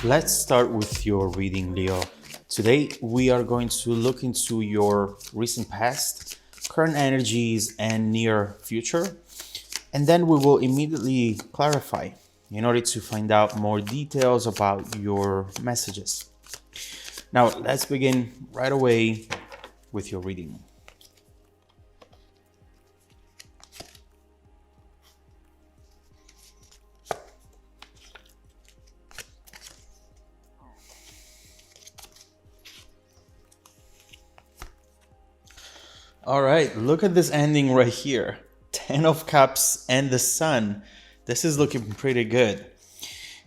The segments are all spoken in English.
Let's start with your reading, Leo. Today, we are going to look into your recent past, current energies, and near future. And then we will immediately clarify in order to find out more details about your messages. Now, let's begin right away with your reading. All right, look at this ending right here. 10 of Cups and the Sun. This is looking pretty good.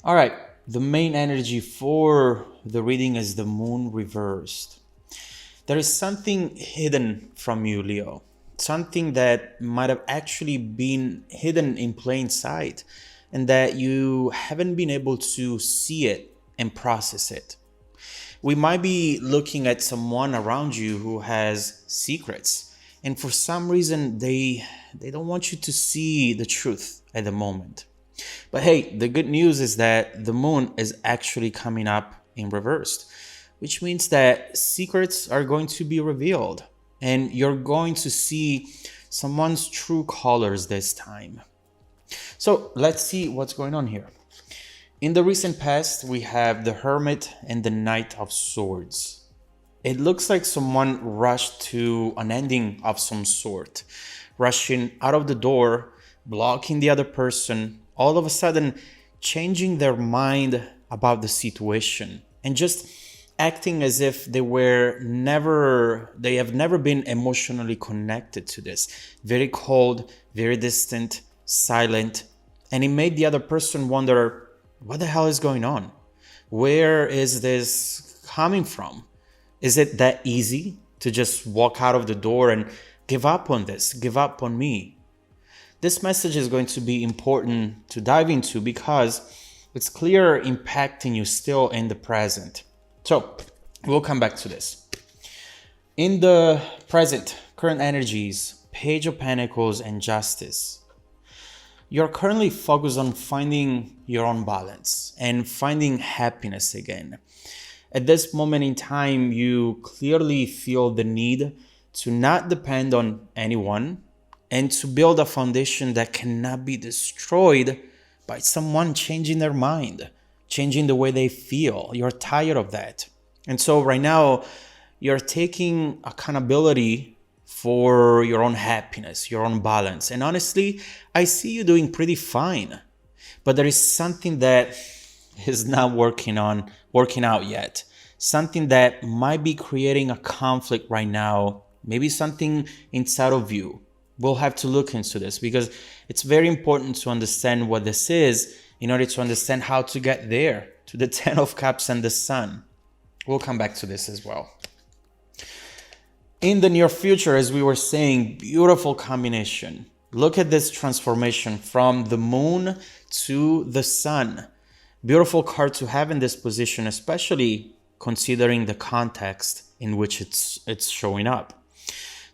All right, the main energy for the reading is the Moon reversed. There is something hidden from you, Leo. Something that might have actually been hidden in plain sight and that you haven't been able to see it and process it. We might be looking at someone around you who has secrets, and for some reason they don't want you to see the truth at the moment. But hey, the good news is that the moon is actually coming up in reversed, which means that secrets are going to be revealed and you're going to see someone's true colors this time. So let's see what's going on here. In the recent past, we have the Hermit and the Knight of Swords. It looks like someone rushed to an ending of some sort, rushing out of the door, blocking the other person, all of a sudden changing their mind about the situation and just acting as if they have never been emotionally connected to this. Very cold, very distant, silent, and it made the other person wonder, what the hell is going on? Where is this coming from? Is it that easy to just walk out of the door and give up on this, give up on me? This message is going to be important to dive into because it's clear impacting you still in the present. So we'll come back to this. In the present, current energies, Page of Pentacles and Justice. You're currently focused on finding your own balance and finding happiness again. At this moment in time, you clearly feel the need to not depend on anyone and to build a foundation that cannot be destroyed by someone changing their mind, changing the way they feel. You're tired of that. And so right now, you're taking accountability for your own happiness, your own balance. And honestly, I see you doing pretty fine. But there is something that is not working out yet. Something that might be creating a conflict right now. Maybe something inside of you. We'll have to look into this because it's very important to understand what this is in order to understand how to get there to the 10 of Cups and the Sun. We'll come back to this as well. In the near future, as we were saying, beautiful combination. Look at this transformation from the moon to the sun. Beautiful card to have in this position, especially considering the context in which it's showing up.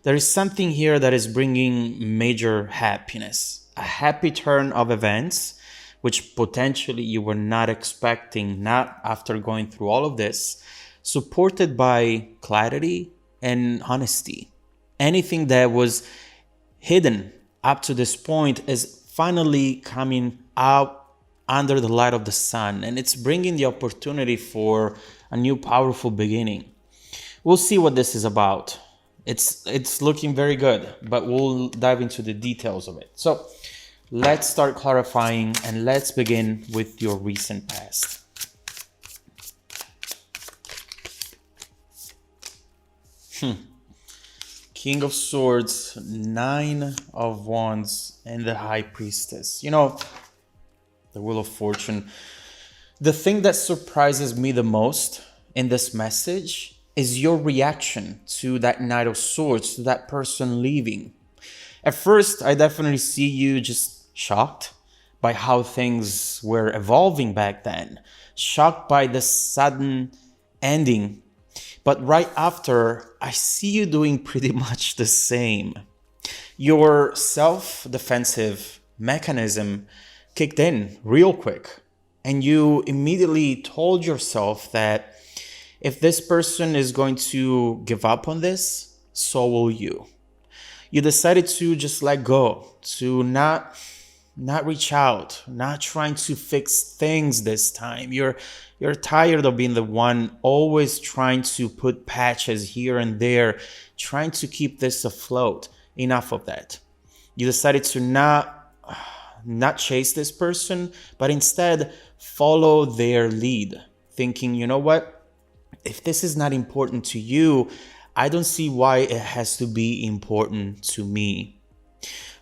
There is something here that is bringing major happiness. A happy turn of events, which potentially you were not expecting, not after going through all of this, supported by clarity and honesty. Anything that was hidden up to this point is finally coming out under the light of the sun, and it's bringing the opportunity for a new powerful beginning. We'll see what this is about. It's looking very good, but we'll dive into the details of it. So let's start clarifying and let's begin with your recent past. King of Swords, 9 of Wands, and the High Priestess. You know, the Wheel of Fortune. The thing that surprises me the most in this message is your reaction to that Knight of Swords, to that person leaving. At first, I definitely see you just shocked by how things were evolving back then. Shocked by the sudden ending. But right after, I see you doing pretty much the same. Your self-defensive mechanism kicked in real quick. And you immediately told yourself that if this person is going to give up on this, so will you. You decided to just let go, to not reach out, not trying to fix things this time. You're tired of being the one always trying to put patches here and there, trying to keep this afloat. Enough of that. You decided to not chase this person, but instead follow their lead, thinking, you know what? If this is not important to you, I don't see why it has to be important to me.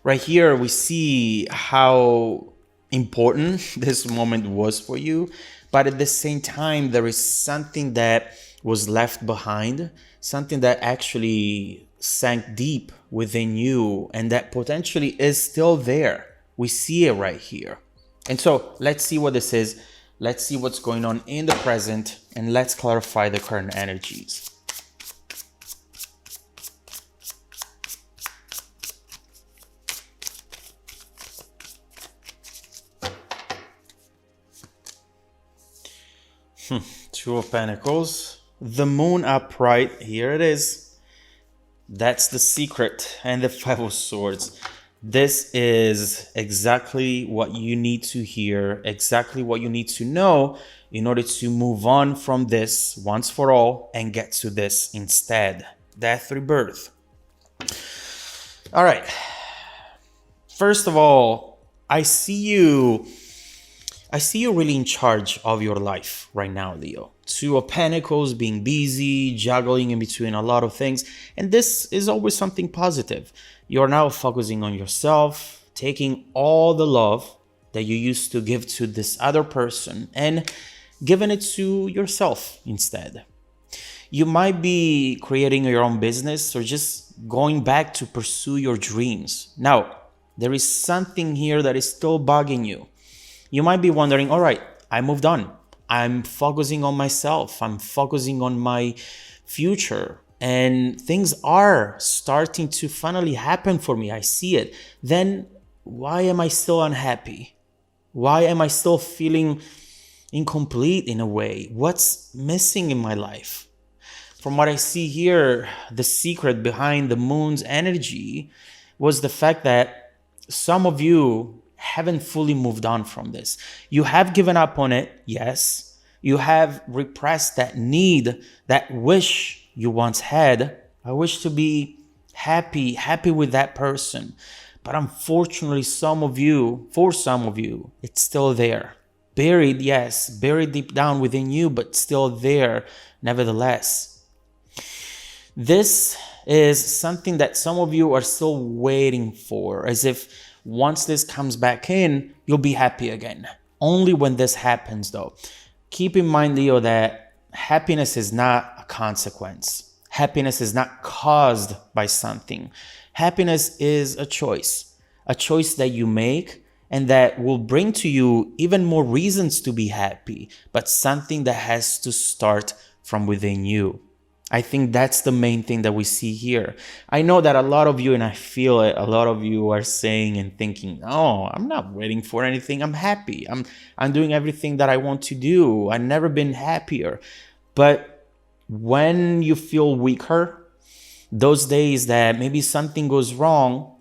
Right here, we see how important this moment was for you, but at the same time, there is something that was left behind, something that actually sank deep within you and that potentially is still there. We see it right here. And so let's see what this is. Let's see what's going on in the present, and let's clarify the current energies. Two of Pentacles, the Moon upright, here it is. That's the secret, and the Five of Swords. This is exactly what you need to hear, exactly what you need to know in order to move on from this once for all and get to this instead. Death, rebirth. All right. First of all, I see you really in charge of your life right now, Leo. Two of Pentacles, being busy, juggling in between a lot of things. And this is always something positive. You're now focusing on yourself, taking all the love that you used to give to this other person and giving it to yourself instead. You might be creating your own business or just going back to pursue your dreams. Now, there is something here that is still bugging you. You might be wondering, all right, I moved on. I'm focusing on myself. I'm focusing on my future. And things are starting to finally happen for me. I see it. Then why am I still unhappy? Why am I still feeling incomplete in a way? What's missing in my life? From what I see here, the secret behind the Moon's energy was the fact that some of you haven't fully moved on from this. You have given up on it, yes. You have repressed that need, that wish you once had. I wish to be happy with that person. But unfortunately, for some of you, it's still there. Buried, yes, buried deep down within you, but still there nevertheless. This is something that some of you are still waiting for, as if once this comes back in, you'll be happy again. Only when this happens, though. Keep in mind, Leo, that happiness is not a consequence. Happiness is not caused by something. Happiness is a choice that you make and that will bring to you even more reasons to be happy, but something that has to start from within you. I think that's the main thing that we see here. I know that a lot of you, and I feel it, a lot of you are saying and thinking, oh, I'm not waiting for anything. I'm happy. I'm doing everything that I want to do. I've never been happier. But when you feel weaker, those days that maybe something goes wrong,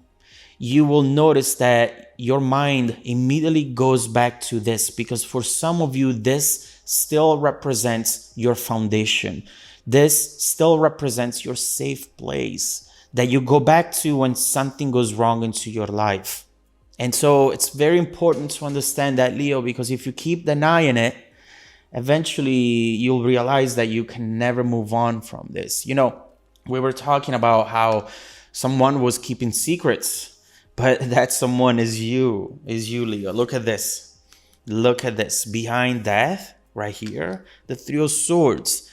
you will notice that your mind immediately goes back to this, because for some of you, this still represents your foundation. This still represents your safe place that you go back to when something goes wrong into your life. And so it's very important to understand that, Leo, because if you keep denying it, eventually you'll realize that you can never move on from this. You know, we were talking about how someone was keeping secrets, but that someone is you, Leo. Look at this. Look at this. Behind death, right here, the Three of Swords.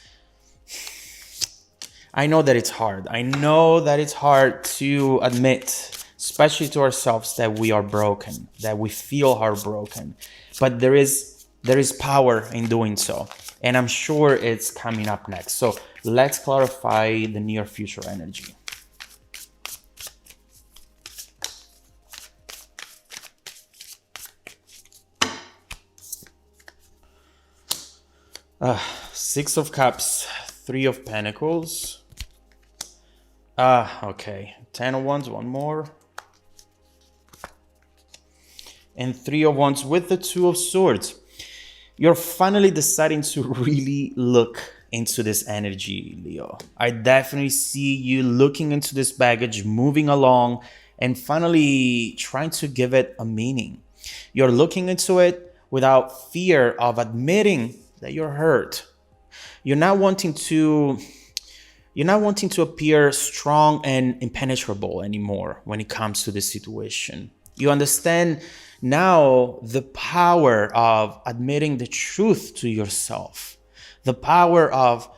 I know that it's hard. I know that it's hard to admit, especially to ourselves, that we are broken, that we feel heartbroken. But there is power in doing so. And I'm sure it's coming up next. So let's clarify the near future energy. Six of Cups, Three of Pentacles. Okay. 10 of Wands, one more. And Three of Wands with the Two of Swords. You're finally deciding to really look into this energy, Leo. I definitely see you looking into this baggage, moving along, and finally trying to give it a meaning. You're looking into it without fear of admitting that you're hurt. You're not wanting to appear strong and impenetrable anymore when it comes to this situation. You understand now the power of admitting the truth to yourself, the power of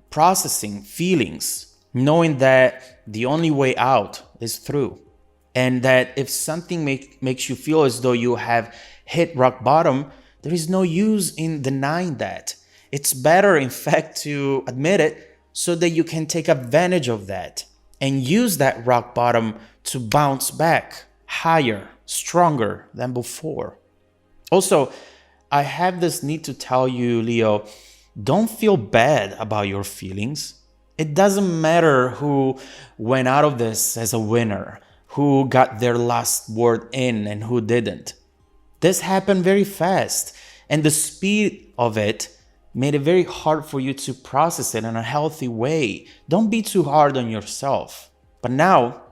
processing feelings, knowing that the only way out is through. And that if something makes you feel as though you have hit rock bottom, there is no use in denying that. It's better, in fact, to admit it so that you can take advantage of that and use that rock bottom to bounce back higher, stronger than before. Also, I have this need to tell you, Leo, don't feel bad about your feelings. It doesn't matter who went out of this as a winner, who got their last word in and who didn't. This happened very fast, and the speed of it made it very hard for you to process it in a healthy way. Don't be too hard on yourself. But now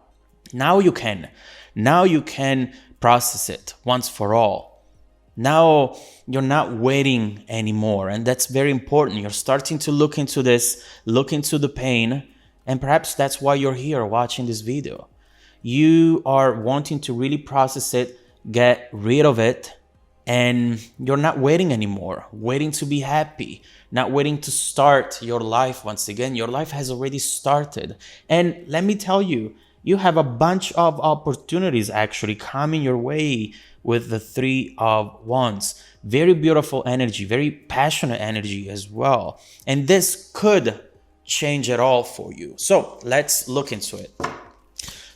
you can. Now you can process it once for all. Now you're not waiting anymore, and that's very important. You're starting to look into this, look into the pain, and perhaps that's why you're here watching this video. You are wanting to really process it, get rid of it, and you're not waiting anymore, waiting to be happy, not waiting to start your life once again. Your life has already started. And let me tell you, you have a bunch of opportunities actually coming your way with the Three of Wands. Very beautiful energy, very passionate energy as well. And this could change it all for you. So let's look into it.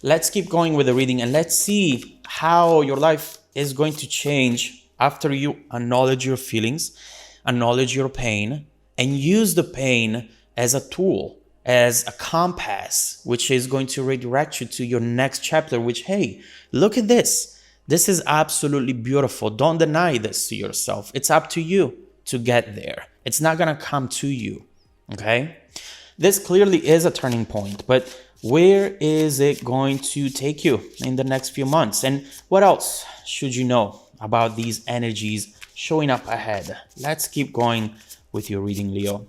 Let's keep going with the reading and let's see how your life is going to change after you acknowledge your feelings, acknowledge your pain, and use the pain as a tool, as a compass, which is going to redirect you to your next chapter, which, hey, look at this. This is absolutely beautiful. Don't deny this to yourself. It's up to you to get there. It's not going to come to you, okay? This clearly is a turning point, but where is it going to take you in the next few months? And what else should you know about these energies showing up ahead? Let's keep going with your reading, Leo.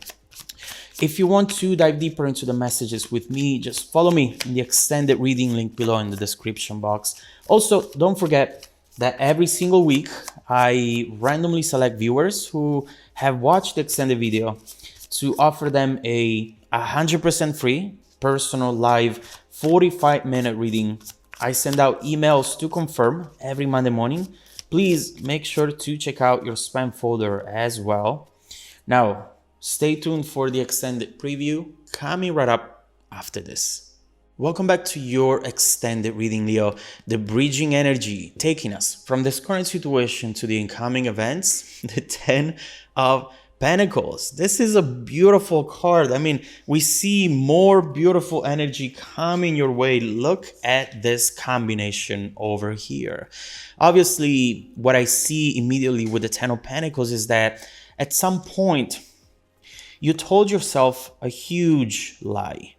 If you want to dive deeper into the messages with me, just follow me in the extended reading link below in the description box. Also, don't forget that every single week, I randomly select viewers who have watched the extended video to offer them a 100% free personal live 45-minute reading. I send out emails to confirm every Monday morning. Please make sure to check out your spam folder as well. Now, stay tuned for the extended preview coming right up after this. Welcome back to your extended reading, Leo. The bridging energy taking us from this current situation to the incoming events, the 10 of Pentacles. This is a beautiful card. I mean, we see more beautiful energy coming your way. Look at this combination over here. Obviously, what I see immediately with the 10 of Pentacles is that at some point, you told yourself a huge lie.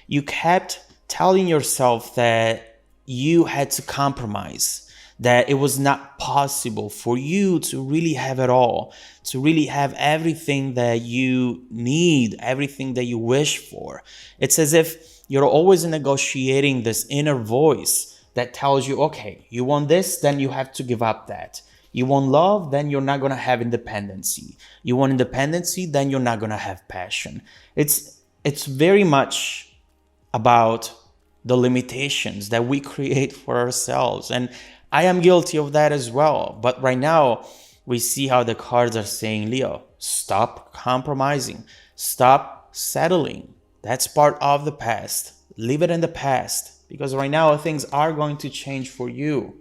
You kept telling yourself that you had to compromise, that it was not possible for you to really have it all, to really have everything that you need, everything that you wish for. It's as if you're always negotiating this inner voice that tells you, okay, you want this, then you have to give up that. You want love, then you're not going to have independency. You want independency, then you're not going to have passion. It's very much about the limitations that we create for ourselves. And I am guilty of that as well. But right now, we see how the cards are saying, Leo, stop compromising. Stop settling. That's part of the past. Leave it in the past. Because right now, things are going to change for you.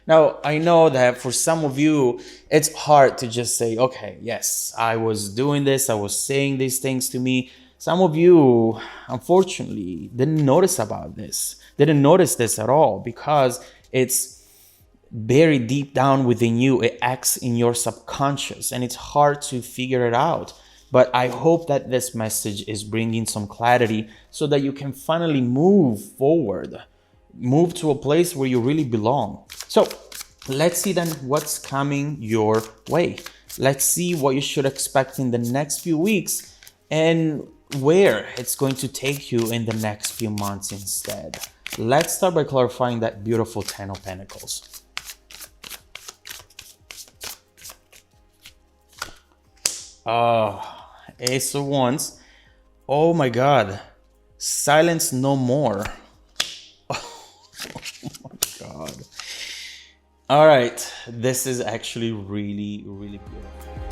Now, I know that for some of you, it's hard to just say, okay, yes, I was doing this, I was saying these things to me. Some of you, unfortunately, didn't notice about this, didn't notice this at all, because it's buried deep down within you. It acts in your subconscious and it's hard to figure it out. But I hope that this message is bringing some clarity so that you can finally move forward, move to a place where you really belong. So let's see then what's coming your way. Let's see what you should expect in the next few weeks and where it's going to take you in the next few months instead. Let's start by clarifying that beautiful 10 of Pentacles. Ace of Wands. Oh my God. Silence no more. God. All right, this is actually really, really beautiful.